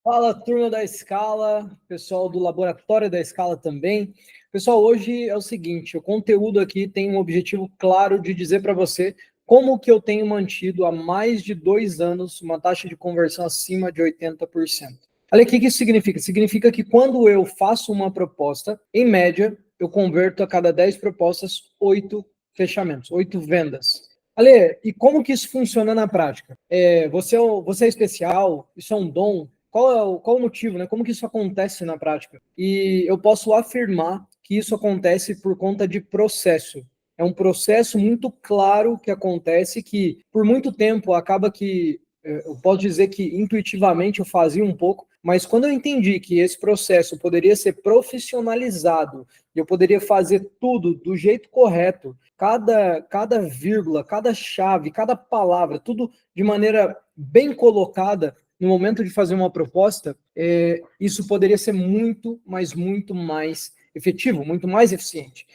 Fala, turma da Scala, pessoal do laboratório da Scala também. Pessoal, hoje é o seguinte, o conteúdo aqui tem um objetivo claro de dizer para você como que eu tenho mantido há mais de 2 anos uma taxa de conversão acima de 80%. Olha, o que isso significa? Significa que quando eu faço uma proposta, em média, eu converto a cada 10 propostas, 8 fechamentos, 8 vendas. Ale, e como que isso funciona na prática? Você é especial? Isso é um dom? Qual o motivo, né? Como que isso acontece na prática? E eu posso afirmar que isso acontece por conta de processo. É um processo muito claro que acontece que, por muito tempo, acaba que, eu posso dizer que intuitivamente eu fazia um pouco, mas quando eu entendi que esse processo poderia ser profissionalizado, e eu poderia fazer tudo do jeito correto, cada vírgula, cada chave, cada palavra, tudo de maneira bem colocada, no momento de fazer uma proposta, isso poderia ser muito, mas muito mais efetivo, muito mais eficiente.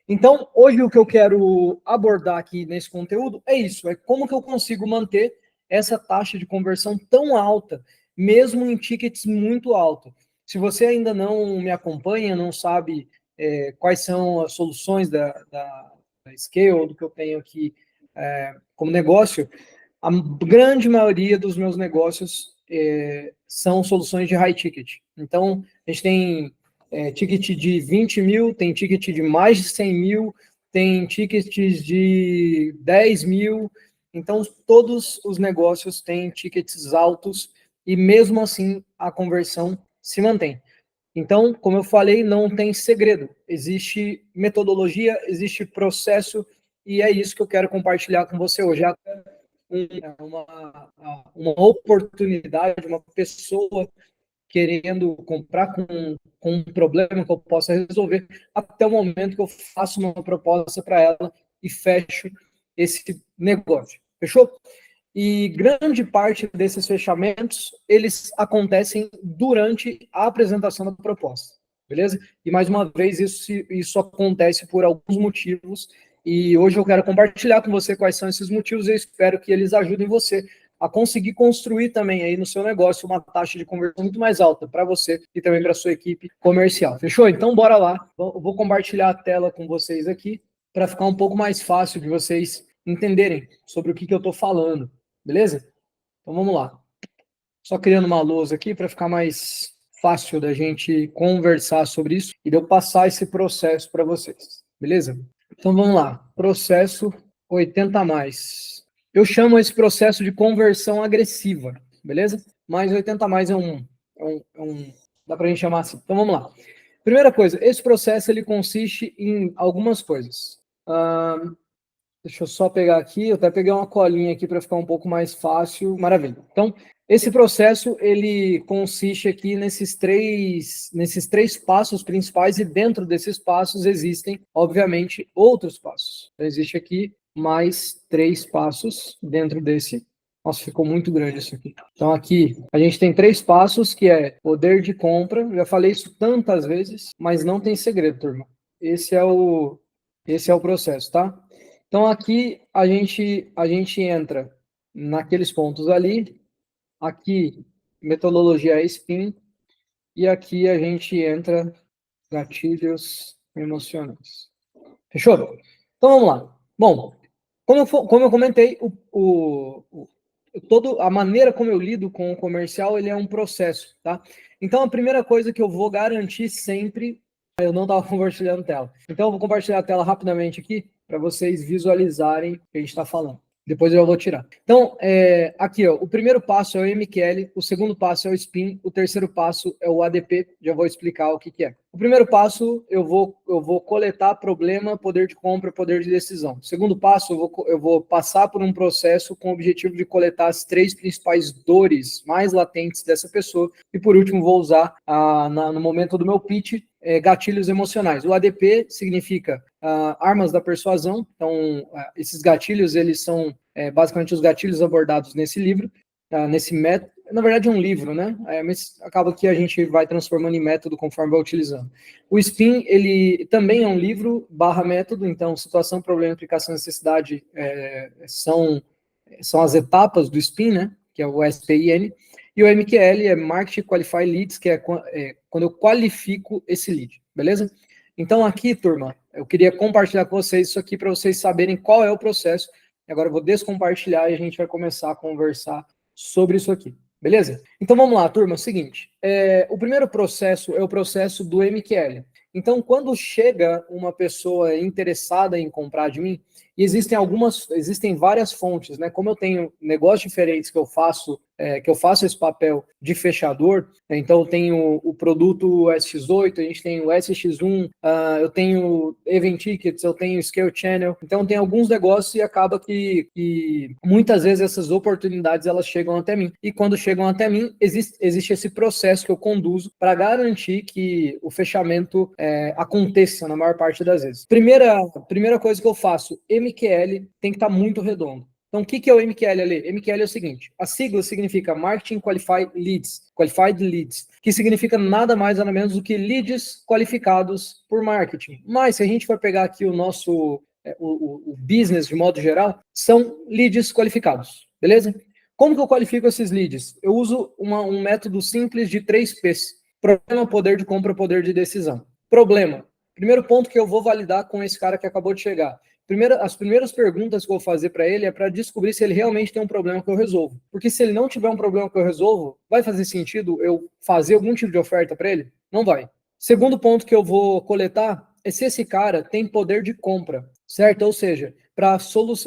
Então, hoje o que eu quero abordar aqui nesse conteúdo é isso, é como que eu consigo manter essa taxa de conversão tão alta, mesmo em tickets muito altos. Se você ainda não me acompanha, não sabe quais são as soluções da Scale, do que eu tenho aqui como negócio, a grande maioria dos meus negócios são soluções de high ticket. Então, a gente tem ticket de 20 mil, tem ticket de mais de 100 mil, tem tickets de 10 mil. Então, todos os negócios têm tickets altos e, mesmo assim, a conversão se mantém. Então, como eu falei, não tem segredo. Existe metodologia, existe processo, e é isso que eu quero compartilhar com você hoje. Uma oportunidade, uma pessoa querendo comprar com um problema que eu possa resolver, até o momento que eu faço uma proposta para ela e fecho esse negócio. Fechou? E grande parte desses fechamentos, eles acontecem durante a apresentação da proposta, beleza? E mais uma vez, isso acontece por alguns motivos, e hoje eu quero compartilhar com você quais são esses motivos, e eu espero que eles ajudem você a conseguir construir também aí no seu negócio uma taxa de conversão muito mais alta para você e também para a sua equipe comercial. Fechou? Então, bora lá. Eu vou compartilhar a tela com vocês aqui para ficar um pouco mais fácil de vocês entenderem sobre o que eu estou falando. Beleza? Então vamos lá. Só criando uma lousa aqui para ficar mais fácil da gente conversar sobre isso e de eu passar esse processo para vocês. Beleza? Então vamos lá. Processo 80 mais. Eu chamo esse processo de conversão agressiva, beleza? Mas 80 mais dá para a gente chamar assim. Então vamos lá. Primeira coisa, esse processo ele consiste em algumas coisas. Deixa eu só pegar aqui, eu até peguei uma colinha aqui para ficar um pouco mais fácil. Maravilha. Então, esse processo, ele consiste aqui nesses três passos principais, e dentro desses passos existem, obviamente, outros passos. Então, existe aqui mais 3 passos dentro desse. Nossa, ficou muito grande isso aqui. Então, aqui, a gente tem 3 passos, que é poder de compra. Eu já falei isso tantas vezes, mas não tem segredo, turma. Esse é o processo, tá? Então, aqui a gente entra naqueles pontos ali, aqui metodologia SPIN, e aqui a gente entra gatilhos emocionais. Fechou? Então, vamos lá. Bom, como eu comentei, a maneira como eu lido com o comercial, ele é um processo, tá? Então, a primeira coisa que eu vou garantir sempre, eu não estava compartilhando tela. Então, eu vou compartilhar a tela rapidamente aqui, para vocês visualizarem o que a gente está falando. Depois eu vou tirar. Então, aqui, ó, o primeiro passo é o MQL, o segundo passo é o SPIN, o terceiro passo é o ADP, já vou explicar o que é. O primeiro passo, eu vou coletar problema, poder de compra, poder de decisão. O segundo passo, eu vou passar por um processo com o objetivo de coletar as 3 principais dores mais latentes dessa pessoa. E por último, vou usar, no momento do meu pitch, gatilhos emocionais. O ADP significa armas da persuasão. Então, esses gatilhos, eles são basicamente os gatilhos abordados nesse livro, nesse método. Na verdade, é um livro, né? Mas acaba que a gente vai transformando em método conforme vai utilizando. O SPIN, ele também é um livro / método. Então, situação, problema, aplicação, necessidade são as etapas do SPIN, né? Que é o SPIN. E o MQL é Market Qualify Leads, que é quando eu qualifico esse lead, beleza? Então aqui, turma, eu queria compartilhar com vocês isso aqui para vocês saberem qual é o processo. Agora eu vou descompartilhar e a gente vai começar a conversar sobre isso aqui, beleza? Então vamos lá, turma, é o seguinte, o primeiro processo é o processo do MQL. Então, quando chega uma pessoa interessada em comprar de mim, e existem várias fontes, né? Como eu tenho negócios diferentes que eu faço esse papel de fechador, né? Então eu tenho o produto SX8, a gente tem o SX1, eu tenho Event Tickets, eu tenho Scale Channel, então tem alguns negócios e acaba que muitas vezes essas oportunidades elas chegam até mim. E quando chegam até mim, existe esse processo que eu conduzo para garantir que o fechamento aconteça na maior parte das vezes. Primeira coisa que eu faço, MQL tem que estar muito redondo. Então, o que é o MQL ali? MQL é o seguinte, a sigla significa Marketing Qualified Leads, que significa nada mais nada menos do que leads qualificados por marketing. Mas, se a gente for pegar aqui o nosso o business de modo geral, são leads qualificados, beleza? Como que eu qualifico esses leads? Eu uso um método simples de 3 P's. Problema, poder de compra, poder de decisão. Problema. Primeiro ponto que eu vou validar com esse cara que acabou de chegar. As primeiras perguntas que eu vou fazer para ele é para descobrir se ele realmente tem um problema que eu resolvo. Porque se ele não tiver um problema que eu resolvo, vai fazer sentido eu fazer algum tipo de oferta para ele? Não vai. Segundo ponto que eu vou coletar é se esse cara tem poder de compra, certo? Ou seja,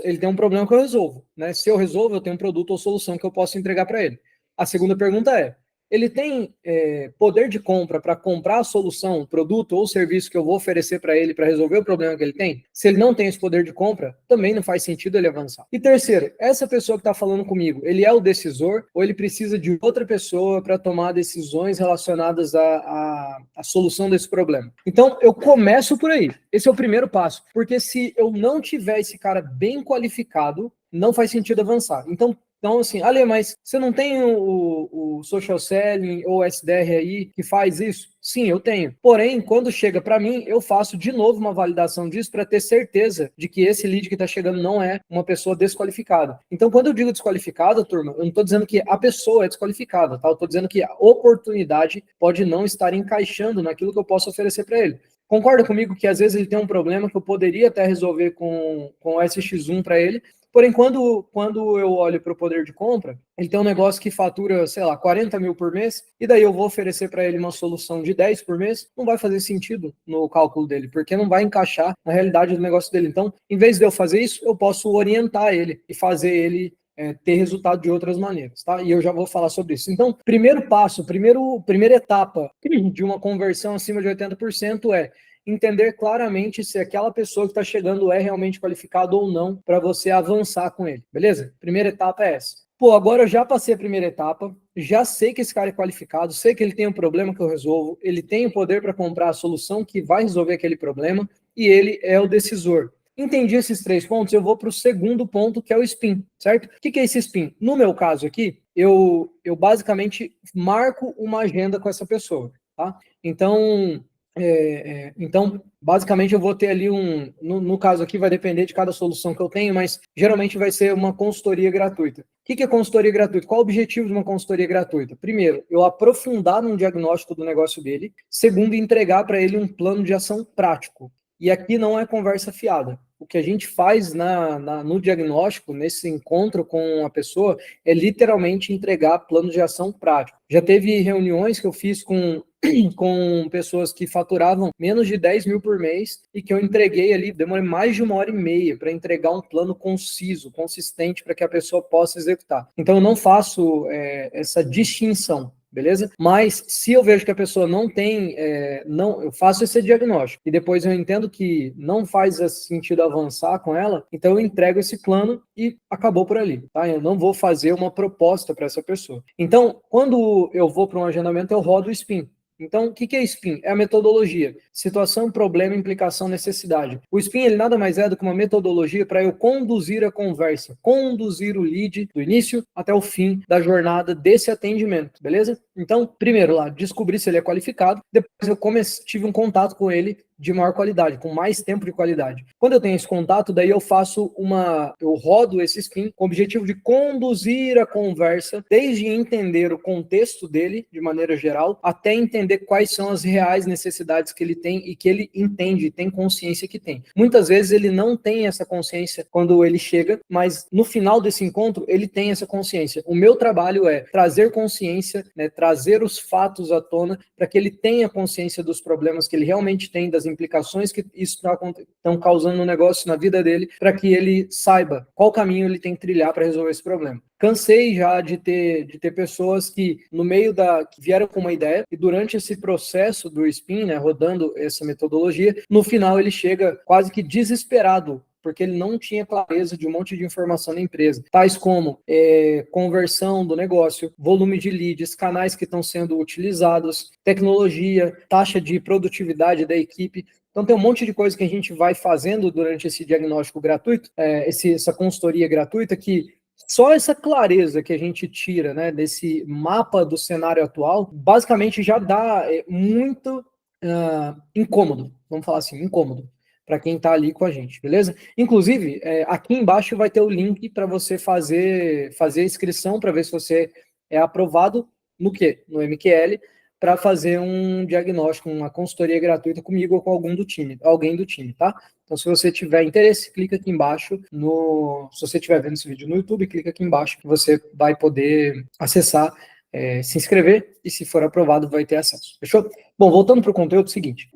ele tem um problema que eu resolvo, né? Se eu resolvo, eu tenho um produto ou solução que eu posso entregar para ele. A segunda pergunta é, ele tem poder de compra para comprar a solução, produto ou serviço que eu vou oferecer para ele para resolver o problema que ele tem? Se ele não tem esse poder de compra, também não faz sentido ele avançar. E terceiro, essa pessoa que está falando comigo, ele é o decisor ou ele precisa de outra pessoa para tomar decisões relacionadas à solução desse problema? Então, eu começo por aí. Esse é o primeiro passo. Porque se eu não tiver esse cara bem qualificado, não faz sentido avançar. Então, assim, Ale, mas você não tem o social selling ou SDR aí que faz isso? Sim, eu tenho. Porém, quando chega para mim, eu faço de novo uma validação disso para ter certeza de que esse lead que está chegando não é uma pessoa desqualificada. Então, quando eu digo desqualificada, turma, eu não estou dizendo que a pessoa é desqualificada, tá? Eu estou dizendo que a oportunidade pode não estar encaixando naquilo que eu posso oferecer para ele. Concorda comigo que às vezes ele tem um problema que eu poderia até resolver com o SX1 para ele, porém, quando eu olho para o poder de compra, ele tem um negócio que fatura, sei lá, 40 mil por mês, e daí eu vou oferecer para ele uma solução de 10 por mês, não vai fazer sentido no cálculo dele, porque não vai encaixar na realidade do negócio dele. Então, em vez de eu fazer isso, eu posso orientar ele e fazer ele ter resultado de outras maneiras, tá? E eu já vou falar sobre isso. Então, primeiro passo, primeira etapa de uma conversão acima de 80% é entender claramente se aquela pessoa que está chegando é realmente qualificada ou não para você avançar com ele, beleza? Primeira etapa é essa. Pô, agora eu já passei a primeira etapa, já sei que esse cara é qualificado, sei que ele tem um problema que eu resolvo, ele tem o poder para comprar a solução que vai resolver aquele problema e ele é o decisor. Entendi esses 3 pontos, eu vou para o segundo ponto, que é o spin, certo? O que é esse spin? No meu caso aqui, eu basicamente marco uma agenda com essa pessoa, tá? Então, basicamente eu vou ter ali no caso aqui vai depender de cada solução que eu tenho, mas geralmente vai ser uma consultoria gratuita. O que é consultoria gratuita? Qual o objetivo de uma consultoria gratuita? Primeiro, eu aprofundar no diagnóstico do negócio dele. Segundo, entregar para ele um plano de ação prático. E aqui não é conversa fiada. O que a gente faz no diagnóstico, nesse encontro com a pessoa, é literalmente entregar plano de ação prático. Já teve reuniões que eu fiz com pessoas que faturavam menos de 10 mil por mês e que eu entreguei ali, demorei mais de 1h30 para entregar um plano conciso, consistente, para que a pessoa possa executar. Então, eu não faço essa distinção. Beleza? Mas se eu vejo que a pessoa não tem, eu faço esse diagnóstico e depois eu entendo que não faz sentido avançar com ela, então eu entrego esse plano e acabou por ali, tá? Eu não vou fazer uma proposta para essa pessoa. Então, quando eu vou para um agendamento, eu rodo o SPIN. Então, o que é SPIN? É a metodologia. Situação, problema, implicação, necessidade. O SPIN, ele nada mais é do que uma metodologia para eu conduzir a conversa, conduzir o lead do início até o fim da jornada desse atendimento, beleza? Então, primeiro lá, descobri se ele é qualificado. Depois eu tive um contato com ele de maior qualidade, com mais tempo de qualidade. Quando eu tenho esse contato, daí eu rodo esse spin com o objetivo de conduzir a conversa, desde entender o contexto dele, de maneira geral, até entender quais são as reais necessidades que ele tem e que ele entende, tem consciência que tem. Muitas vezes ele não tem essa consciência quando ele chega, mas no final desse encontro, ele tem essa consciência. O meu trabalho é trazer consciência, né, trazer os fatos à tona, para que ele tenha consciência dos problemas que ele realmente tem, das implicações que isso estão causando no negócio, na vida dele, para que ele saiba qual caminho ele tem que trilhar para resolver esse problema. Cansei já de ter pessoas que que vieram com uma ideia e durante esse processo do spin, né, rodando essa metodologia, no final ele chega quase que desesperado, porque ele não tinha clareza de um monte de informação na empresa, tais como conversão do negócio, volume de leads, canais que estão sendo utilizados, tecnologia, taxa de produtividade da equipe. Então tem um monte de coisa que a gente vai fazendo durante esse diagnóstico gratuito, essa consultoria gratuita, que só essa clareza que a gente tira, né, desse mapa do cenário atual, basicamente já dá muito incômodo, vamos falar assim, incômodo, para quem está ali com a gente, beleza? Inclusive, aqui embaixo vai ter o link para você fazer a inscrição, para ver se você é aprovado no quê? No MQL, para fazer um diagnóstico, uma consultoria gratuita comigo ou com alguém do time, tá? Então, se você tiver interesse, clica aqui embaixo. Se você estiver vendo esse vídeo no YouTube, clica aqui embaixo que você vai poder acessar, se inscrever, e se for aprovado, vai ter acesso. Fechou? Bom, voltando para o conteúdo, é o seguinte.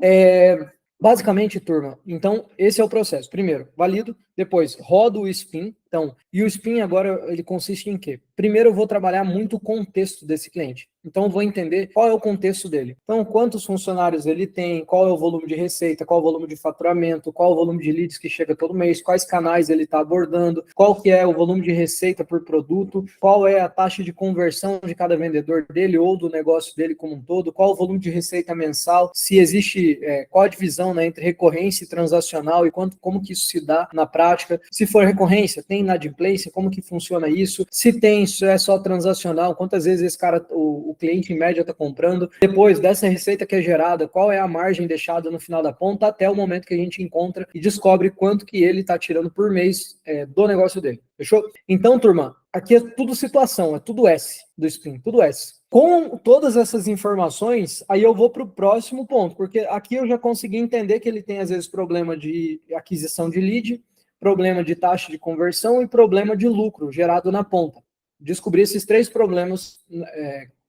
Basicamente, turma, então esse é o processo. Primeiro, valido, depois rodo o spin. Então, e o spin agora, ele consiste em quê? Primeiro eu vou trabalhar muito o contexto desse cliente. Então eu vou entender qual é o contexto dele. Então, quantos funcionários ele tem, qual é o volume de receita, qual é o volume de faturamento, qual é o volume de leads que chega todo mês, quais canais ele está abordando, qual que é o volume de receita por produto, qual é a taxa de conversão de cada vendedor dele ou do negócio dele como um todo, qual o volume de receita mensal, se existe, qual a divisão, né, entre recorrência e transacional e como que isso se dá na prática. Se for recorrência, tem inadimplência, como que funciona isso? Se tem, isso é só transacional, quantas vezes esse cara, o cliente em média está comprando? Depois dessa receita que é gerada, qual é a margem deixada no final da ponta até o momento que a gente encontra e descobre quanto que ele está tirando por mês do negócio dele. Fechou? Então, turma, aqui é tudo situação, é tudo S do spin, tudo S. Com todas essas informações, aí eu vou para o próximo ponto, porque aqui eu já consegui entender que ele tem, às vezes, problema de aquisição de lead, problema de taxa de conversão e problema de lucro gerado na ponta. Descobri esses 3 problemas,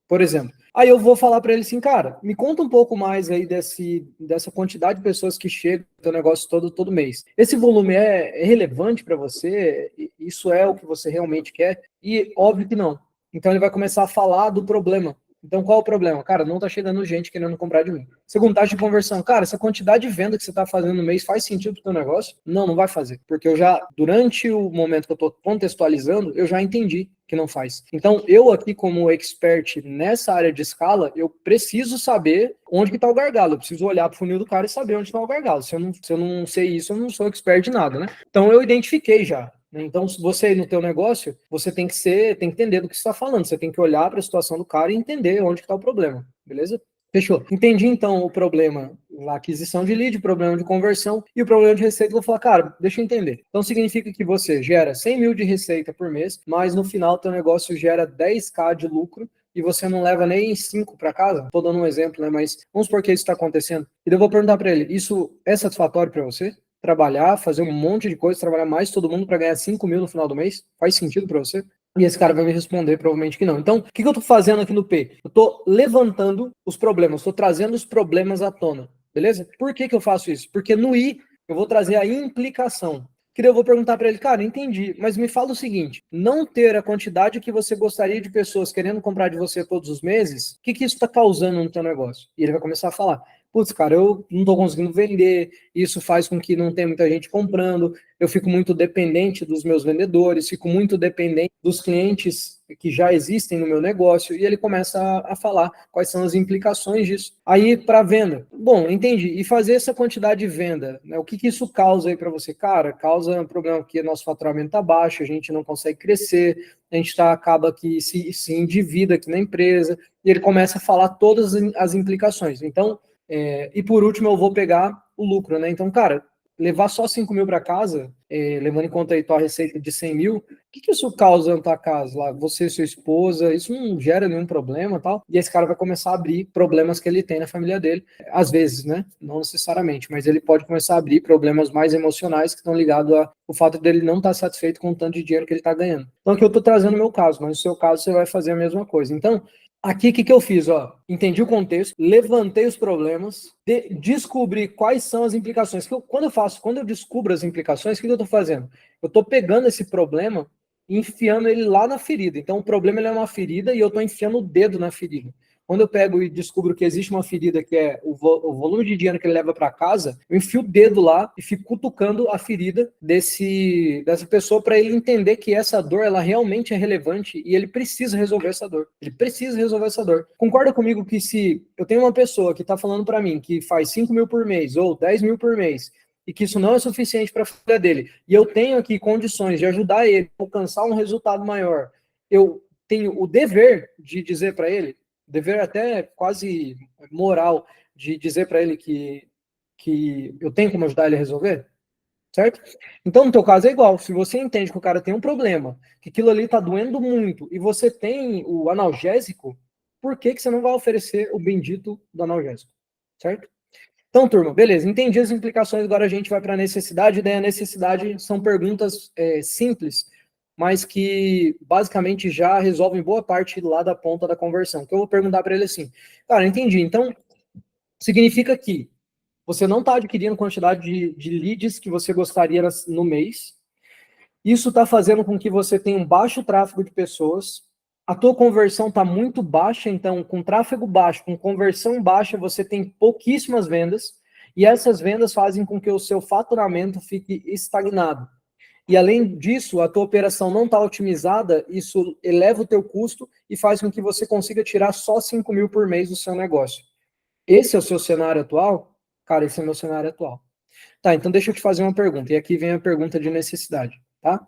por exemplo. Aí eu vou falar para ele assim, cara, me conta um pouco mais aí dessa quantidade de pessoas que chegam no teu negócio todo mês. Esse volume é relevante para você? Isso é o que você realmente quer? E óbvio que não. Então ele vai começar a falar do problema. Então qual é o problema? Cara, não tá chegando gente querendo comprar de mim. Segundo, taxa de conversão. Cara, essa quantidade de venda que você tá fazendo no mês faz sentido pro teu negócio? Não, não vai fazer. Porque eu já, durante o momento que eu tô contextualizando, eu já entendi que não faz. Então, eu aqui como expert nessa área de escala, eu preciso saber onde que tá o gargalo. Eu preciso olhar pro funil do cara e saber onde tá o gargalo. Se eu não sei isso, eu não sou expert de nada, né? Então, eu identifiquei já. Então, se você aí no teu negócio, você tem que entender do que você está falando. Você tem que olhar para a situação do cara e entender onde está o problema, beleza? Fechou. Entendi, então, o problema da aquisição de lead, o problema de conversão e o problema de receita. Eu vou falar, cara, deixa eu entender. Então, significa que você gera 100 mil de receita por mês, mas no final, teu negócio gera 10k de lucro e você não leva nem 5 para casa. Estou dando um exemplo, né? Mas vamos supor que isso está acontecendo. E eu vou perguntar para ele, isso é satisfatório para você? Trabalhar, fazer um monte de coisa, trabalhar mais todo mundo para ganhar 5 mil no final do mês? Faz sentido para você? E esse cara vai me responder provavelmente que não. Então, o que eu estou fazendo aqui no P? Eu estou levantando os problemas, estou trazendo os problemas à tona, beleza? Por que eu faço isso? Porque no I eu vou trazer a implicação. Que eu vou perguntar para ele, cara, entendi, mas me fala o seguinte, não ter a quantidade que você gostaria de pessoas querendo comprar de você todos os meses, o que isso está causando no teu negócio? E ele vai começar a falar, putz, cara, eu não estou conseguindo vender, isso faz com que não tenha muita gente comprando, eu fico muito dependente dos meus vendedores, fico muito dependente dos clientes que já existem no meu negócio, e ele começa a falar quais são as implicações disso. Aí, para venda, bom, entendi, e fazer essa quantidade de venda, né, o que isso causa aí para você? Cara, causa um problema que nosso faturamento está baixo, a gente não consegue crescer, a gente acaba que se endivida aqui na empresa, e ele começa a falar todas as implicações. Então, E por último, eu vou pegar o lucro, né? Então, cara, levar só 5 mil para casa, levando em conta aí tua receita de 100 mil, o que isso causa na tua casa lá? Você e sua esposa, isso não gera nenhum problema e tal. E esse cara vai começar a abrir problemas que ele tem na família dele. Às vezes, né? Não necessariamente, mas ele pode começar a abrir problemas mais emocionais que estão ligados ao fato dele não estar satisfeito com o tanto de dinheiro que ele está ganhando. Então, aqui eu estou trazendo o meu caso, mas no seu caso você vai fazer a mesma coisa. Então, aqui, o que eu fiz? Ó, entendi o contexto, levantei os problemas, descobri quais são as implicações. Quando eu descubro as implicações, o que eu estou fazendo? Eu estou pegando esse problema e enfiando ele lá na ferida. Então, o problema ele é uma ferida e eu estou enfiando o dedo na ferida. Quando eu pego e descubro que existe uma ferida que é o volume de dinheiro que ele leva para casa, eu enfio o dedo lá e fico cutucando a ferida dessa pessoa para ele entender que essa dor ela realmente é relevante e ele precisa resolver essa dor. Ele precisa resolver essa dor. Concorda comigo que se eu tenho uma pessoa que está falando para mim que faz 5 mil por mês ou 10 mil por mês e que isso não é suficiente para a família dele, e eu tenho aqui condições de ajudar ele a alcançar um resultado maior, eu tenho o dever de dizer para ele, dever até quase moral, de dizer para ele que eu tenho como ajudar ele a resolver, certo? Então, no teu caso é igual. Se você entende que o cara tem um problema, que aquilo ali tá doendo muito, e você tem o analgésico, por que você não vai oferecer o bendito do analgésico, certo? Então, turma, beleza, entendi as implicações, agora a gente vai para a necessidade, daí a necessidade são perguntas simples, mas que basicamente já resolvem boa parte lá da ponta da conversão. Que eu vou perguntar para ele assim, cara, entendi, então significa que você não está adquirindo quantidade de leads que você gostaria no mês, isso está fazendo com que você tenha um baixo tráfego de pessoas, a tua conversão está muito baixa, então com tráfego baixo, com conversão baixa, você tem pouquíssimas vendas, e essas vendas fazem com que o seu faturamento fique estagnado. E além disso, a tua operação não está otimizada, isso eleva o teu custo e faz com que você consiga tirar só 5 mil por mês do seu negócio. Esse é o seu cenário atual? Cara, esse é o meu cenário atual. Tá, então deixa eu te fazer uma pergunta, e aqui vem a pergunta de necessidade, tá?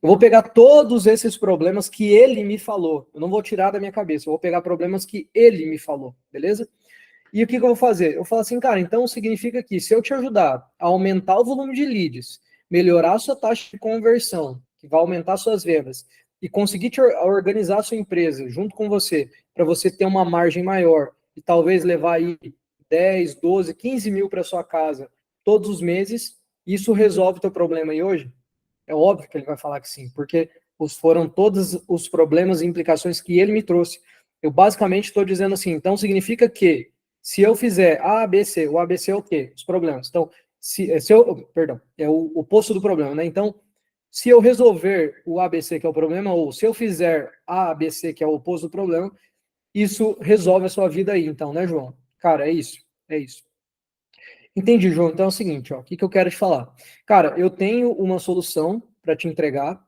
Eu vou pegar todos esses problemas que ele me falou. Eu não vou tirar da minha cabeça, eu vou pegar problemas que ele me falou, beleza? E o que eu vou fazer? Eu falo assim, cara, então significa que se eu te ajudar a aumentar o volume de leads, melhorar a sua taxa de conversão, que vai aumentar suas vendas, e conseguir organizar a sua empresa junto com você, para você ter uma margem maior e talvez levar aí 10, 12, 15 mil para sua casa todos os meses, isso resolve o teu problema aí hoje? É óbvio que ele vai falar que sim, porque foram todos os problemas e implicações que ele me trouxe. Eu basicamente estou dizendo assim, então significa que se eu fizer A, B, C, o ABC é o quê? Os problemas. Então, perdão, é o oposto do problema, né? Então, se eu resolver o ABC, que é o problema, ou se eu fizer A, ABC, que é o oposto do problema, isso resolve a sua vida aí, então, né, João? Cara, é isso, é isso. Entendi, João. Então é o seguinte, ó, o que eu quero te falar? Cara, eu tenho uma solução para te entregar.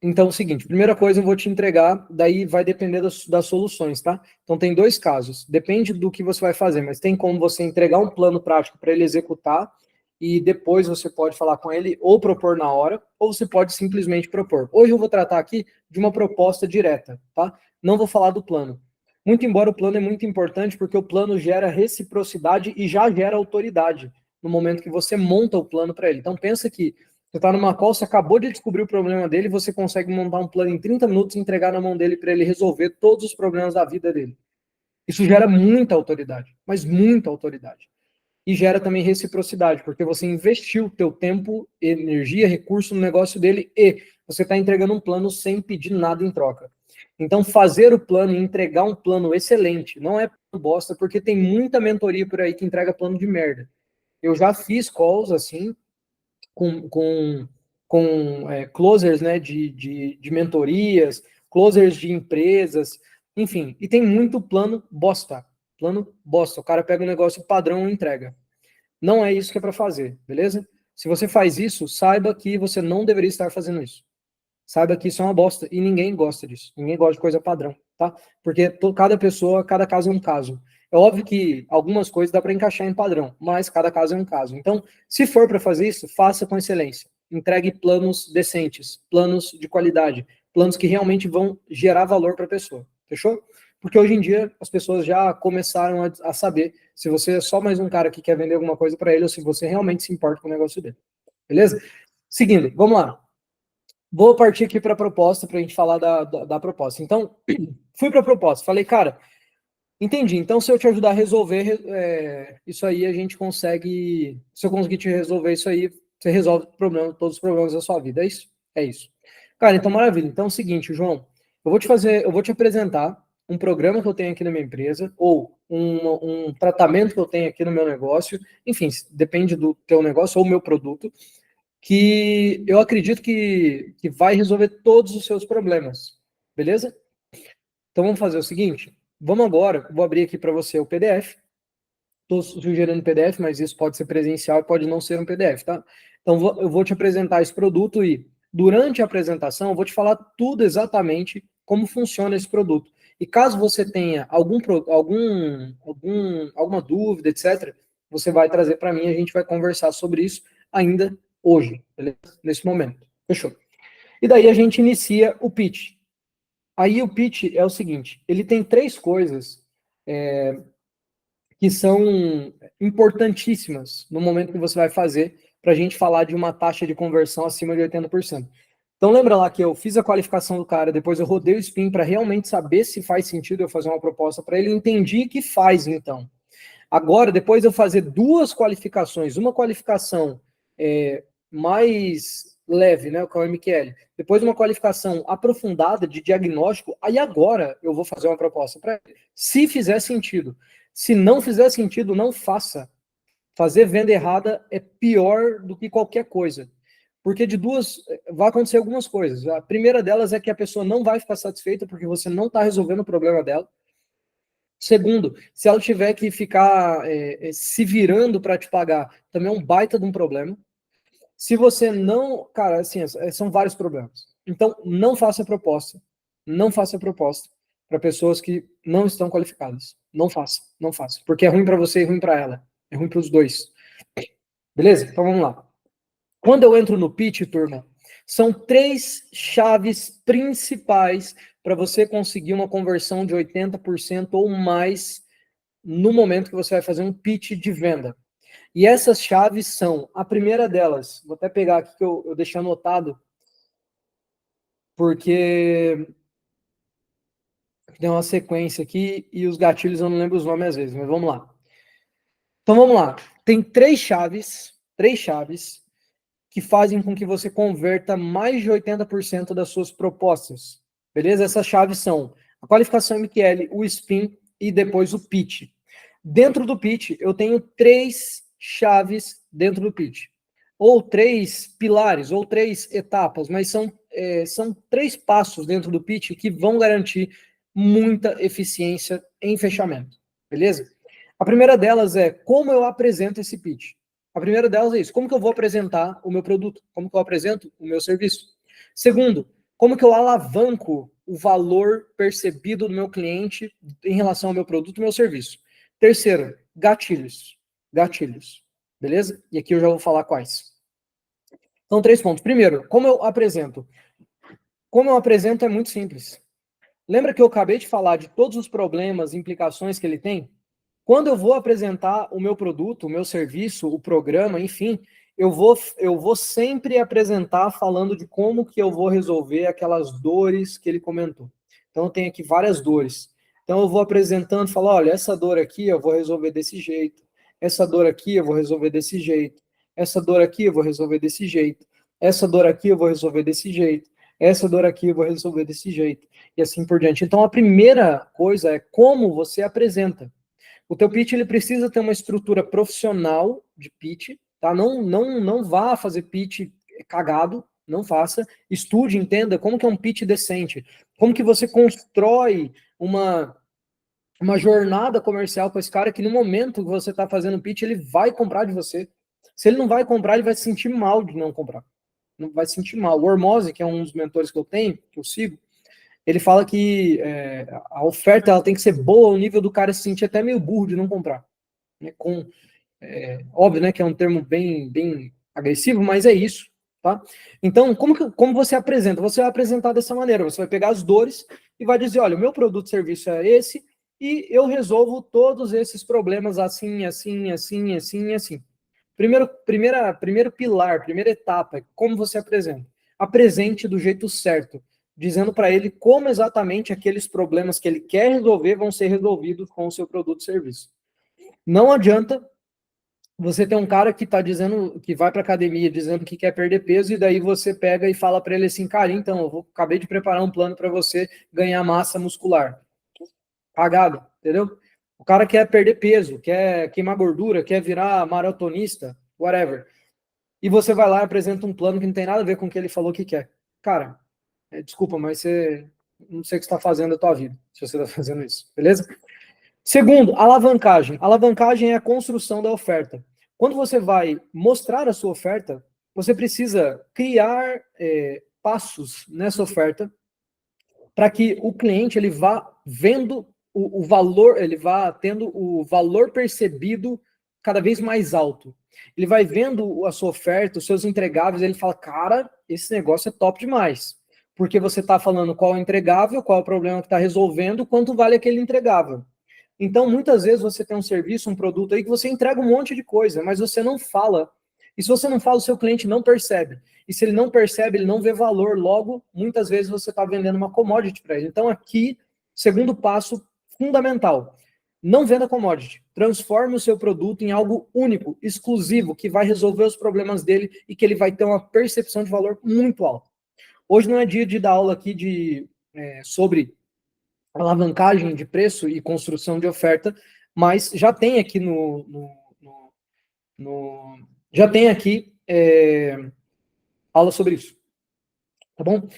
Então é o seguinte, primeira coisa eu vou te entregar, daí vai depender das soluções, tá? Então tem dois casos, depende do que você vai fazer, mas tem como você entregar um plano prático para ele executar e depois você pode falar com ele ou propor na hora, ou você pode simplesmente propor. Hoje eu vou tratar aqui de uma proposta direta, tá? Não vou falar do plano. Muito embora o plano é muito importante, porque o plano gera reciprocidade e já gera autoridade no momento que você monta o plano para ele. Então pensa que você está numa call, você acabou de descobrir o problema dele, você consegue montar um plano em 30 minutos e entregar na mão dele para ele resolver todos os problemas da vida dele. Isso gera muita autoridade, mas muita autoridade. E gera também reciprocidade, porque você investiu teu tempo, energia, recurso no negócio dele e você está entregando um plano sem pedir nada em troca. Então, fazer o plano e entregar um plano excelente não é bosta, porque tem muita mentoria por aí que entrega plano de merda. Eu já fiz calls assim, com closers, né, de mentorias, closers de empresas, enfim, e tem muito plano bosta. Plano bosta. O cara pega um negócio padrão e entrega. Não é isso que é para fazer, beleza? Se você faz isso, saiba que você não deveria estar fazendo isso. Saiba que isso é uma bosta e ninguém gosta disso. Ninguém gosta de coisa padrão, tá? Porque cada pessoa, cada caso é um caso. É óbvio que algumas coisas dá para encaixar em padrão, mas cada caso é um caso. Então, se for para fazer isso, faça com excelência. Entregue planos decentes, planos de qualidade, planos que realmente vão gerar valor para a pessoa. Fechou? porque hoje em dia as pessoas já começaram a saber se você é só mais um cara que quer vender alguma coisa para ele ou se você realmente se importa com o negócio dele. Beleza? Seguindo, vamos lá. Vou partir aqui para a proposta, para a gente falar da proposta. Então, fui para a proposta. Falei, cara, entendi. Então, se eu te ajudar a resolver isso aí, a gente consegue. Se eu conseguir te resolver isso aí, você resolve todos os problemas da sua vida. É isso? É isso. Cara, então maravilha. Então é o seguinte, João, eu vou te apresentar um programa que eu tenho aqui na minha empresa, ou um tratamento que eu tenho aqui no meu negócio, enfim, depende do teu negócio ou meu produto, que eu acredito que vai resolver todos os seus problemas. Beleza? Então vamos fazer o seguinte. Vamos agora, vou abrir aqui para você o PDF. Estou sugerindo PDF, mas isso pode ser presencial e pode não ser um PDF, tá? Então eu vou te apresentar esse produto e durante a apresentação eu vou te falar tudo exatamente como funciona esse produto. E caso você tenha alguma dúvida, etc., você vai trazer para mim, a gente vai conversar sobre isso ainda hoje, beleza? Nesse momento. Fechou? E daí a gente inicia o pitch. Aí o pitch é o seguinte, ele tem três coisas que são importantíssimas no momento que você vai fazer para a gente falar de uma taxa de conversão acima de 80%. Então lembra lá que eu fiz a qualificação do cara, depois eu rodei o spin para realmente saber se faz sentido eu fazer uma proposta para ele, eu entendi que faz então. Agora, depois de eu fazer duas qualificações, uma qualificação mais leve, né, que é o MQL, depois uma qualificação aprofundada de diagnóstico, aí agora eu vou fazer uma proposta para ele. Se fizer sentido. Se não fizer sentido, não faça. Fazer venda errada é pior do que qualquer coisa. Porque de duas, vai acontecer algumas coisas. A primeira delas é que a pessoa não vai ficar satisfeita porque você não está resolvendo o problema dela. Segundo, se ela tiver que ficar se virando para te pagar, também é um baita de um problema. Se você não. Cara, assim, são vários problemas. Então, não faça proposta. Não faça proposta para pessoas que não estão qualificadas. Não faça, não faça. Porque é ruim para você e ruim para ela. É ruim para os dois. Beleza? Então vamos lá. Quando eu entro no pitch, turma, são três chaves principais para você conseguir uma conversão de 80% ou mais no momento que você vai fazer um pitch de venda. E essas chaves são, a primeira delas, vou até pegar aqui que eu deixei anotado, porque tem uma sequência aqui e os gatilhos eu não lembro os nomes às vezes, mas vamos lá. Então vamos lá. Tem três chaves que fazem com que você converta mais de 80% das suas propostas. Beleza? Essas chaves são a qualificação MQL, o spin e depois o pitch. Dentro do pitch, eu tenho três chaves dentro do pitch. Ou três pilares, ou três etapas, mas são três passos dentro do pitch que vão garantir muita eficiência em fechamento. Beleza? A primeira delas é como eu apresento esse pitch. A primeira delas é isso. Como que eu vou apresentar o meu produto? Como que eu apresento o meu serviço? Segundo, como que eu alavanco o valor percebido do meu cliente em relação ao meu produto e meu serviço? Terceiro, gatilhos. Gatilhos. Beleza? E aqui eu já vou falar quais. Então, 3 pontos. Primeiro, como eu apresento? Como eu apresento é muito simples. Lembra que eu acabei de falar de todos os problemas, implicações que ele tem? Quando eu vou apresentar o meu produto, o meu serviço, o programa, enfim, eu vou sempre apresentar falando de como que eu vou resolver aquelas dores que ele comentou. Então, eu tenho aqui várias dores. Então, eu vou apresentando, falo, olha, essa dor aqui eu vou resolver desse jeito, essa dor aqui eu vou resolver desse jeito, essa dor aqui eu vou resolver desse jeito, essa dor aqui eu vou resolver desse jeito, essa dor aqui eu vou resolver desse jeito, e assim por diante. Então, a primeira coisa é como você apresenta. O teu pitch ele precisa ter uma estrutura profissional de pitch, tá? Não vá fazer pitch cagado, não faça. Estude, entenda como que é um pitch decente, como que você constrói uma jornada comercial com esse cara que no momento que você está fazendo pitch ele vai comprar de você. Se ele não vai comprar, ele vai se sentir mal de não comprar. Não vai se sentir mal. O Hormozzi, que é um dos mentores que eu tenho, que eu sigo, ele fala que a oferta ela tem que ser boa ao nível do cara se sentir até meio burro de não comprar. Né? Óbvio, né, que é um termo bem agressivo, mas é isso. Tá? Então, como você apresenta? Você vai apresentar dessa maneira. Você vai pegar as dores e vai dizer, olha, o meu produto e serviço é esse, e eu resolvo todos esses problemas assim, assim, assim, assim, assim. Primeiro pilar, primeira etapa, como você apresenta. Apresente do jeito certo, dizendo para ele como exatamente aqueles problemas que ele quer resolver vão ser resolvidos com o seu produto e serviço. Não adianta você ter um cara que está dizendo que vai para academia, dizendo que quer perder peso, e daí você pega e fala para ele assim, cara, então, acabei de preparar um plano para você ganhar massa muscular. Cagado, entendeu? O cara quer perder peso, quer queimar gordura, quer virar maratonista, whatever. E você vai lá e apresenta um plano que não tem nada a ver com o que ele falou que quer. Cara, desculpa, mas você não sei o que está fazendo da tua vida, se você está fazendo isso, beleza? Segundo, alavancagem. Alavancagem é a construção da oferta. Quando você vai mostrar a sua oferta, você precisa criar passos nessa oferta para que o cliente ele vá vendo o valor, ele vá tendo o valor percebido cada vez mais alto. Ele vai vendo a sua oferta, os seus entregáveis, ele fala, cara, esse negócio é top demais. Porque você está falando qual é o entregável, qual é o problema que está resolvendo, quanto vale aquele entregável. Então, muitas vezes você tem um serviço, um produto aí que você entrega um monte de coisa, mas você não fala. E se você não fala, o seu cliente não percebe. E se ele não percebe, ele não vê valor. Logo, muitas vezes você está vendendo uma commodity para ele. Então, aqui, segundo passo fundamental: não venda commodity. Transforme o seu produto em algo único, exclusivo, que vai resolver os problemas dele e que ele vai ter uma percepção de valor muito alta. Hoje não é dia de dar aula aqui sobre alavancagem de preço e construção de oferta, mas já tem aqui já tem aqui aula sobre isso, tá bom?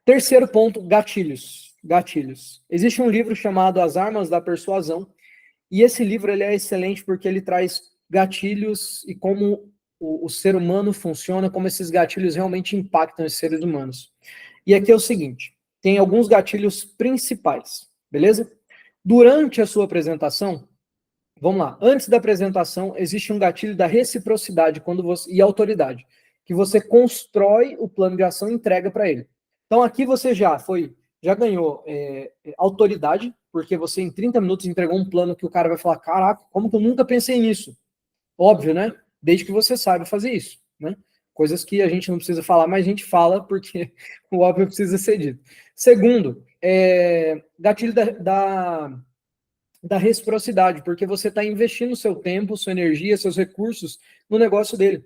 Terceiro ponto, gatilhos. Gatilhos. Existe um livro chamado As Armas da Persuasão, e esse livro ele é excelente porque ele traz gatilhos e como o ser humano funciona, como esses gatilhos realmente impactam os seres humanos. E aqui é o seguinte, tem alguns gatilhos principais, beleza? Durante a sua apresentação, vamos lá, antes da apresentação, existe um gatilho da reciprocidade e autoridade, que você constrói o plano de ação e entrega para ele. Então aqui você já ganhou autoridade, porque você em 30 minutos entregou um plano que o cara vai falar, caraca, como que eu nunca pensei nisso? Óbvio, né? Desde que você saiba fazer isso, né? Coisas que a gente não precisa falar, mas a gente fala porque o óbvio precisa ser dito. Segundo, gatilho da reciprocidade, porque você está investindo seu tempo, sua energia, seus recursos no negócio dele,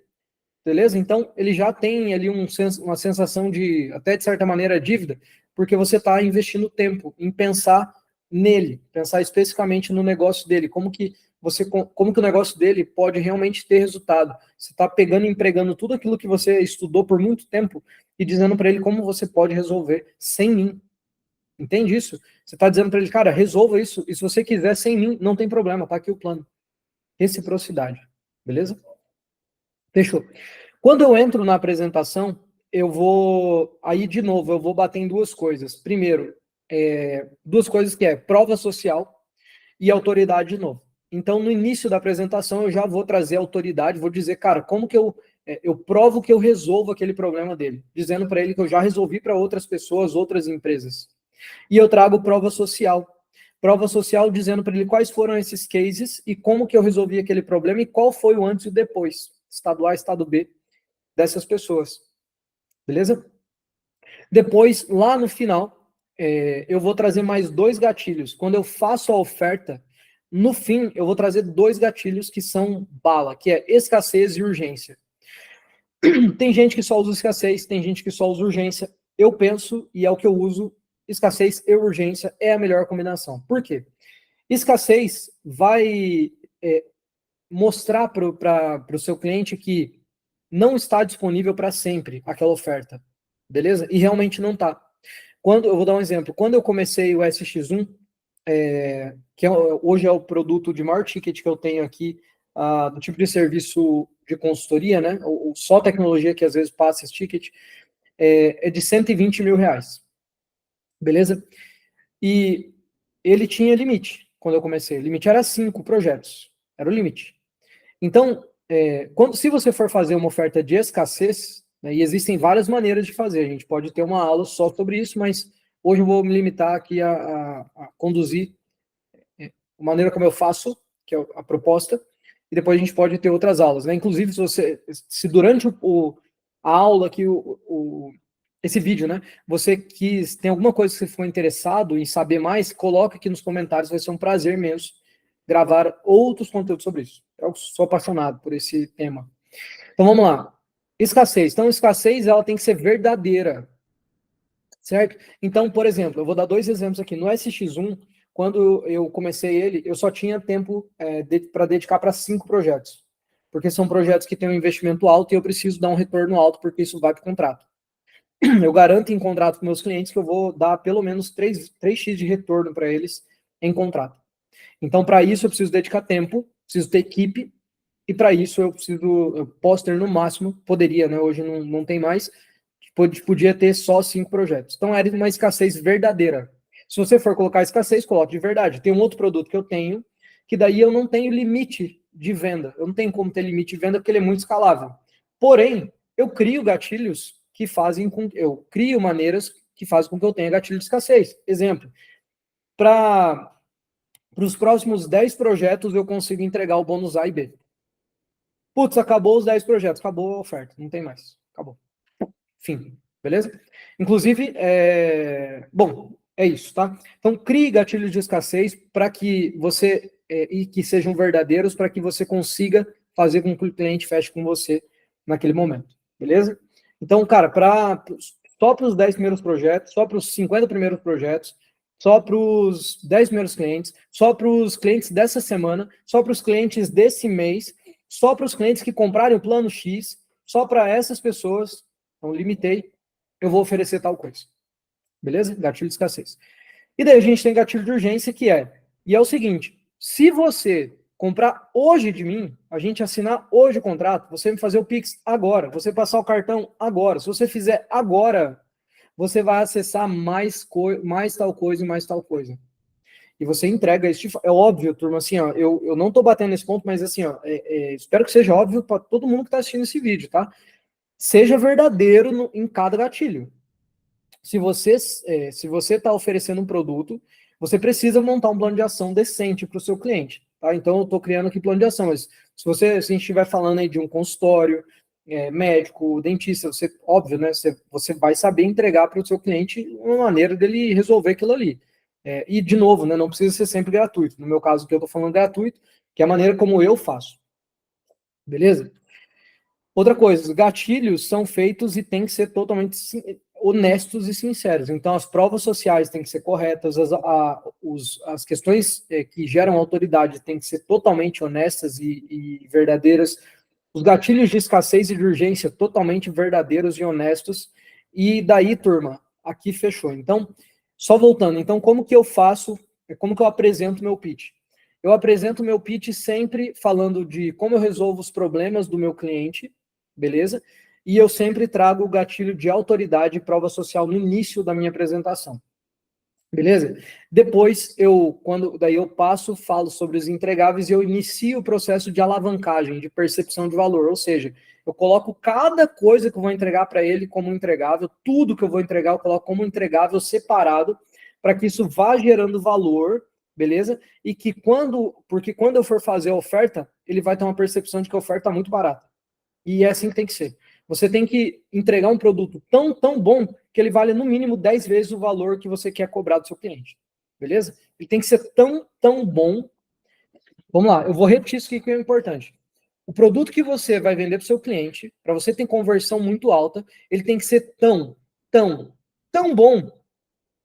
beleza? Então, ele já tem ali uma sensação de, até de certa maneira, dívida, porque você está investindo tempo em pensar nele, pensar especificamente no negócio dele, como que o negócio dele pode realmente ter resultado. Você está pegando e empregando tudo aquilo que você estudou por muito tempo e dizendo para ele como você pode resolver sem mim. Entende isso? Você está dizendo para ele, cara, resolva isso, e se você quiser sem mim, não tem problema, tá aqui o plano. Reciprocidade, beleza? Fechou. Quando eu entro na apresentação, aí de novo, eu vou bater em duas coisas. Primeiro, duas coisas que é prova social e autoridade de novo. Então, no início da apresentação, eu já vou trazer autoridade, vou dizer, cara, como que eu provo que eu resolvo aquele problema dele, dizendo para ele que eu já resolvi para outras pessoas, outras empresas. E eu trago prova social. Prova social dizendo para ele quais foram esses cases e como que eu resolvi aquele problema e qual foi o antes e o depois, estado A, estado B, dessas pessoas. Beleza? Depois, lá no final, eu vou trazer mais 2 gatilhos. Quando eu faço a oferta, no fim, eu vou trazer 2 gatilhos que são bala, que é escassez e urgência. Tem gente que só usa escassez, tem gente que só usa urgência. Eu penso, e é o que eu uso, escassez e urgência é a melhor combinação. Por quê? Escassez vai mostrar para o seu cliente que não está disponível para sempre aquela oferta, beleza? E realmente não está. Eu vou dar um exemplo. Quando eu comecei o SX1, que hoje é o produto de maior ticket que eu tenho aqui, do tipo de serviço de consultoria, né? Ou só tecnologia que às vezes passa esse ticket, é de 120 mil reais. Beleza? E ele tinha limite quando eu comecei. O limite era 5 projetos. Era o limite. Então, se você for fazer uma oferta de escassez, né, e existem várias maneiras de fazer, a gente pode ter uma aula só sobre isso, mas Hoje eu vou me limitar aqui a conduzir a maneira como eu faço, que é a proposta, e depois a gente pode ter outras aulas, né? Inclusive, se durante a aula aqui, esse vídeo, né? Você tem alguma coisa que você ficou interessado em saber mais, coloque aqui nos comentários, vai ser um prazer mesmo gravar outros conteúdos sobre isso. Eu sou apaixonado por esse tema. Então vamos lá. Escassez. Então, escassez ela tem que ser verdadeira, certo? Então, por exemplo, eu vou dar 2 exemplos aqui. No SX1, quando eu comecei ele, eu só tinha tempo para dedicar para 5 projetos, porque são projetos que têm um investimento alto e eu preciso dar um retorno alto, porque isso vai para o contrato. Eu garanto em contrato com meus clientes que eu vou dar pelo menos 3x de retorno para eles em contrato. Então, para isso, eu preciso dedicar tempo, preciso ter equipe, e para isso eu posso ter no máximo, poderia, né? Hoje não tem mais, podia ter só 5 projetos. Então, era uma escassez verdadeira. Se você for colocar escassez, coloque de verdade. Tem um outro produto que eu tenho, que daí eu não tenho limite de venda. Eu não tenho como ter limite de venda, porque ele é muito escalável. Porém, eu crio gatilhos que fazem com... Eu crio maneiras que fazem com que eu tenha gatilho de escassez. Exemplo, para os próximos 10 projetos, eu consigo entregar o bônus A e B. Putz, acabou os 10 projetos, acabou a oferta, não tem mais, acabou. Fim, beleza? Inclusive, bom, é isso, tá? Então, crie gatilhos de escassez para que você, e que sejam verdadeiros, para que você consiga fazer com que o cliente feche com você naquele momento, beleza? Então, cara, só para os 10 primeiros projetos, só para os 50 primeiros projetos, só para os 10 primeiros clientes, só para os clientes dessa semana, só para os clientes desse mês, só para os clientes que comprarem o plano X, só para essas pessoas, então limitei, eu vou oferecer tal coisa. Beleza? Gatilho de escassez. E daí a gente tem gatilho de urgência, e é o seguinte, se você comprar hoje de mim, a gente assinar hoje o contrato, você me fazer o Pix agora, você passar o cartão agora, se você fizer agora, você vai acessar mais tal coisa e mais tal coisa. E você entrega isso. É óbvio, turma, assim, ó, eu não tô batendo nesse ponto, mas assim, ó, espero que seja óbvio para todo mundo que tá assistindo esse vídeo, tá? Seja verdadeiro em cada gatilho. Se você está oferecendo um produto, você precisa montar um plano de ação decente para o seu cliente. Tá? Então, eu estou criando aqui plano de ação. Mas se a gente estiver falando aí de um consultório, médico, dentista, óbvio, né? Você vai saber entregar para o seu cliente uma maneira dele resolver aquilo ali. E, de novo, né, não precisa ser sempre gratuito. No meu caso, que eu estou falando gratuito, que é a maneira como eu faço. Beleza? Outra coisa, os gatilhos são feitos e têm que ser totalmente honestos e sinceros. Então, as provas sociais têm que ser corretas, as questões que geram autoridade têm que ser totalmente honestas e verdadeiras. Os gatilhos de escassez e de urgência totalmente verdadeiros e honestos. E daí, turma, aqui fechou. Então, só voltando. Então, como que eu faço, como que eu apresento meu pitch? Eu apresento meu pitch sempre falando de como eu resolvo os problemas do meu cliente, beleza? E eu sempre trago o gatilho de autoridade e prova social no início da minha apresentação. Beleza? Depois, daí eu falo sobre os entregáveis e eu inicio o processo de alavancagem, de percepção de valor. Ou seja, eu coloco cada coisa que eu vou entregar para ele como entregável, tudo que eu vou entregar eu coloco como entregável separado, para que isso vá gerando valor, beleza? E que porque quando eu for fazer a oferta, ele vai ter uma percepção de que a oferta está muito barata. E é assim que tem que ser. Você tem que entregar um produto tão bom que ele vale no mínimo 10 vezes o valor que você quer cobrar do seu cliente. Beleza? Ele tem que ser tão bom. Vamos lá, eu vou repetir isso aqui que é importante. O produto que você vai vender para o seu cliente, para você ter conversão muito alta, ele tem que ser tão bom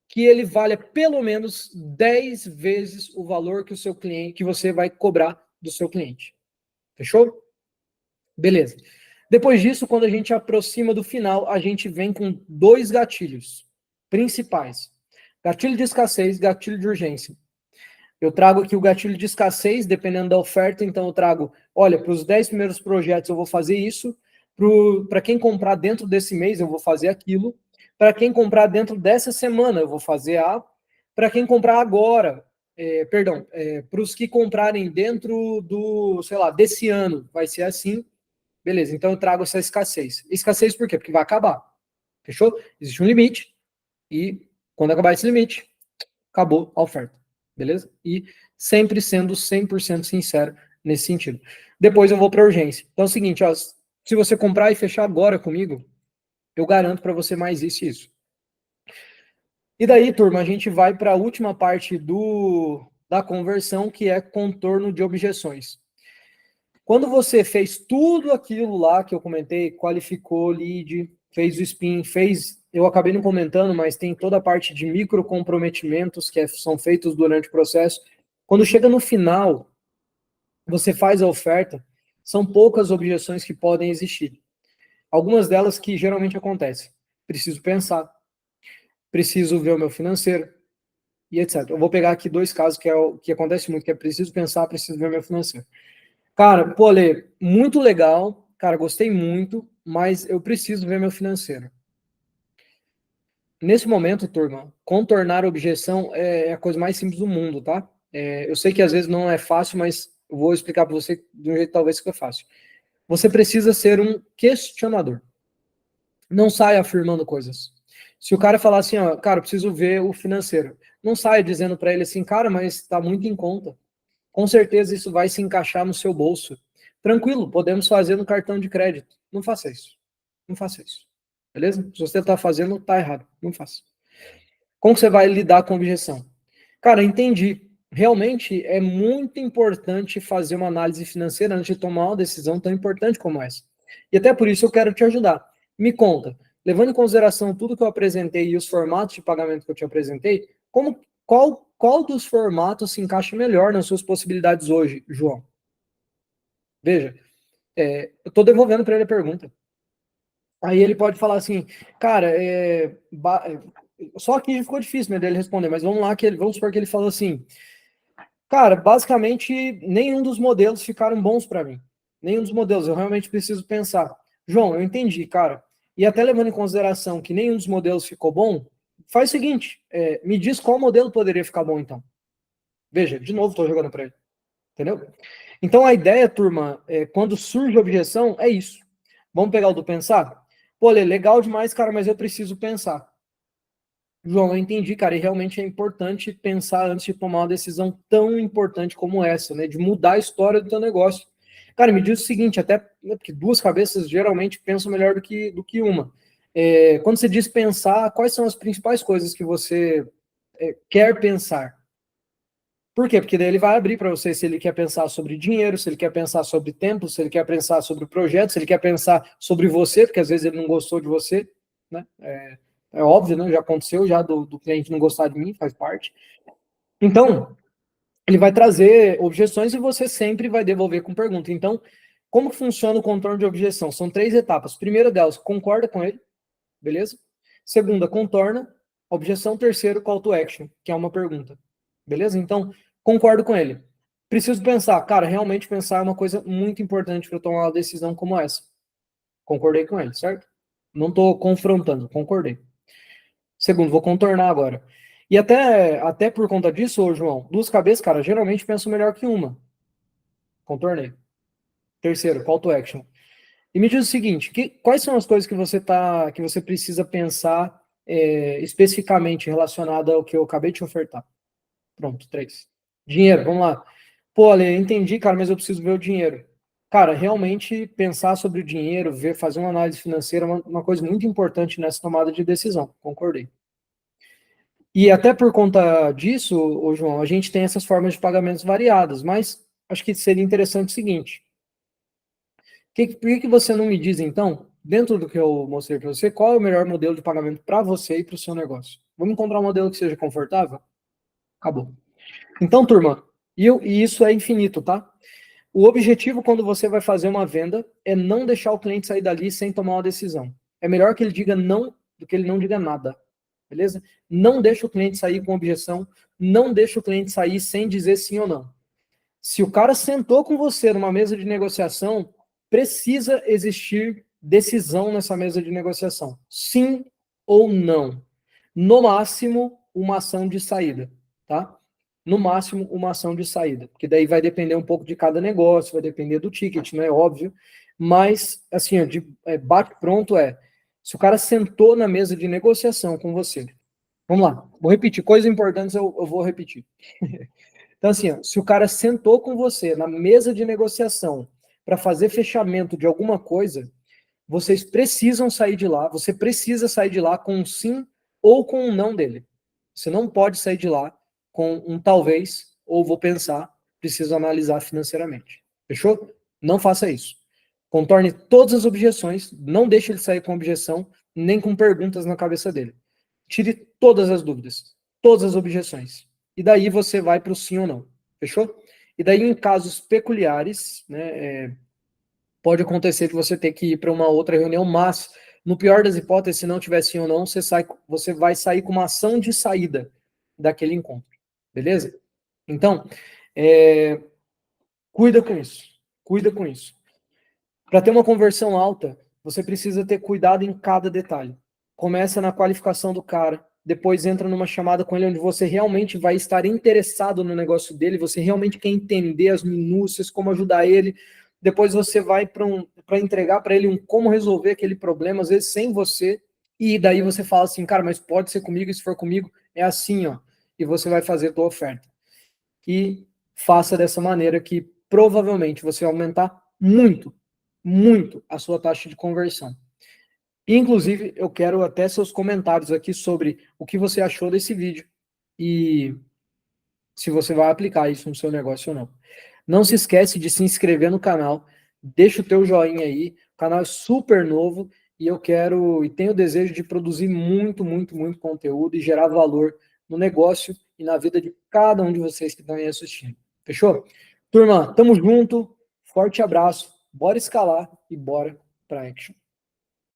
que ele valha pelo menos 10 vezes o valor que o seu cliente, que você vai cobrar do seu cliente. Fechou? Beleza. Depois disso, quando a gente aproxima do final, a gente vem com 2 gatilhos principais. Gatilho de escassez, gatilho de urgência. Eu trago aqui o gatilho de escassez, dependendo da oferta, então eu trago, olha, para os 10 primeiros projetos eu vou fazer isso, para quem comprar dentro desse mês eu vou fazer aquilo, para quem comprar dentro dessa semana eu vou fazer A, para quem comprar agora, para os que comprarem dentro desse ano, vai ser assim. Beleza, então eu trago essa escassez. Escassez por quê? Porque vai acabar. Fechou? Existe um limite e Quando acabar esse limite, acabou a oferta, beleza? E sempre sendo 100% sincero nesse sentido. Depois eu vou para urgência. Então é o seguinte, ó, se você comprar e fechar agora comigo, eu garanto para você mais isso e isso. E daí, turma, a gente vai para a última parte da conversão, que é contorno de objeções. Quando você fez tudo aquilo lá que eu comentei, qualificou lead, fez o spin, eu acabei não comentando, mas tem toda a parte de micro comprometimentos que são feitos durante o processo. Quando chega no final, você faz a oferta, são poucas objeções que podem existir. Algumas delas que geralmente acontecem. Preciso pensar, preciso ver o meu financeiro, e etc. Eu vou pegar aqui 2 casos que é o que acontece muito, que é preciso pensar, preciso ver o meu financeiro. Cara, pô, Lê, muito legal, cara, gostei muito, mas eu preciso ver meu financeiro. Nesse momento, turma, contornar a objeção é a coisa mais simples do mundo, tá? Eu sei que às vezes não é fácil, mas eu vou explicar para você de um jeito talvez que é fácil. Você precisa ser um questionador. Não saia afirmando coisas. Se o cara falar assim, ó, cara, eu preciso ver o financeiro, não saia dizendo para ele assim, cara, mas está muito em conta. Com certeza isso vai se encaixar no seu bolso. Tranquilo, podemos fazer no cartão de crédito. Não faça isso. Não faça isso. Beleza? Se você está fazendo, está errado. Não faça. Como você vai lidar com a objeção? Cara, entendi. Realmente é muito importante fazer uma análise financeira antes de tomar uma decisão tão importante como essa. E até por isso eu quero te ajudar. Me conta, levando em consideração tudo que eu apresentei e os formatos de pagamento que eu te apresentei, qual dos formatos se encaixa melhor nas suas possibilidades hoje, João? Veja, eu estou devolvendo para ele a pergunta. Aí ele pode falar assim, cara, só aqui ficou difícil dele responder, mas vamos supor que ele falou assim, cara, basicamente nenhum dos modelos ficaram bons para mim. Nenhum dos modelos, eu realmente preciso pensar. João, eu entendi, cara. E até levando em consideração que nenhum dos modelos ficou bom, faz o seguinte, me diz qual modelo poderia ficar bom então. Veja, de novo estou jogando para ele. Entendeu? Então a ideia, turma, quando surge a objeção, é isso. Vamos pegar o do pensar? Pô, Lê, legal demais, cara, mas eu preciso pensar. João, eu entendi, cara, e realmente é importante pensar antes de tomar uma decisão tão importante como essa, né? De mudar a história do teu negócio. Cara, me diz o seguinte, até porque 2 cabeças geralmente pensam melhor do que uma. Quando você diz pensar, quais são as principais coisas que você quer pensar? Por quê? Porque daí ele vai abrir para você se ele quer pensar sobre dinheiro, se ele quer pensar sobre tempo, se ele quer pensar sobre o projeto, se ele quer pensar sobre você, porque às vezes ele não gostou de você, né? É óbvio, né? Já aconteceu já do cliente não gostar de mim, faz parte. Então, ele vai trazer objeções e você sempre vai devolver com pergunta. Então, como funciona o contorno de objeção? São 3 etapas. Primeira delas, concorda com ele, beleza? Segunda, contorna a objeção. Terceiro, call to action, que é uma pergunta. Beleza? Então, concordo com ele. Preciso pensar. Cara, realmente pensar é uma coisa muito importante para eu tomar uma decisão como essa. Concordei com ele, certo? Não estou confrontando, concordei. Segundo, vou contornar agora. E até por conta disso, ô João, 2 cabeças, cara, geralmente penso melhor que uma. Contornei. Terceiro, call to action. E me diz o seguinte, quais são as coisas que você precisa pensar especificamente relacionada ao que eu acabei de te ofertar? Pronto, 3. Dinheiro, vamos lá. Pô, Ale, entendi, cara, mas eu preciso ver o dinheiro. Cara, realmente pensar sobre o dinheiro, fazer uma análise financeira é uma coisa muito importante nessa tomada de decisão. Concordei. E até por conta disso, ô João, a gente tem essas formas de pagamentos variadas, mas acho que seria interessante o seguinte. Por que você não me diz, então, dentro do que eu mostrei para você, qual é o melhor modelo de pagamento para você e para o seu negócio? Vamos encontrar um modelo que seja confortável? Acabou. Então, turma, e isso é infinito, tá? O objetivo quando você vai fazer uma venda é não deixar o cliente sair dali sem tomar uma decisão. É melhor que ele diga não do que ele não diga nada, beleza? Não deixa o cliente sair com objeção, não deixa o cliente sair sem dizer sim ou não. Se o cara sentou com você numa mesa de negociação, precisa existir decisão nessa mesa de negociação. Sim ou não. No máximo, uma ação de saída, tá? No máximo, uma ação de saída, porque daí vai depender um pouco de cada negócio, vai depender do ticket, não é óbvio, mas, assim, bate pronto se o cara sentou na mesa de negociação com você, Vamos lá, vou repetir. Coisas importantes eu vou repetir. Então, assim, ó, se o cara sentou com você na mesa de negociação para fazer fechamento de alguma coisa, vocês precisam sair de lá, você precisa sair de lá com um sim ou com um não dele. Você não pode sair de lá com um talvez, ou vou pensar, preciso analisar financeiramente. Fechou? Não faça isso. Contorne todas as objeções, não deixe ele sair com objeção, nem com perguntas na cabeça dele. Tire todas as dúvidas, todas as objeções. E daí você vai para o sim ou não. Fechou? E daí, em casos peculiares, né, pode acontecer que você tenha que ir para uma outra reunião, mas, no pior das hipóteses, se não tiver sim ou não, você vai sair com uma ação de saída daquele encontro. Beleza? Então, cuida com isso. Cuida com isso. Para ter uma conversão alta, você precisa ter cuidado em cada detalhe. Começa na qualificação do cara, depois entra numa chamada com ele onde você realmente vai estar interessado no negócio dele, você realmente quer entender as minúcias, como ajudar ele. Depois você vai para entregar para ele como resolver aquele problema, às vezes sem você, e daí você fala assim, cara, mas pode ser comigo, e se for comigo, é assim, ó, e você vai fazer a tua oferta. E faça dessa maneira que provavelmente você vai aumentar muito, muito a sua taxa de conversão. Inclusive, eu quero até seus comentários aqui sobre o que você achou desse vídeo e se você vai aplicar isso no seu negócio ou não. Não se esquece de se inscrever no canal, deixa o teu joinha aí, o canal é super novo e eu quero e tenho o desejo de produzir muito, muito, muito conteúdo e gerar valor no negócio e na vida de cada um de vocês que estão aí assistindo. Fechou? Turma, tamo junto, forte abraço, bora escalar e bora pra action.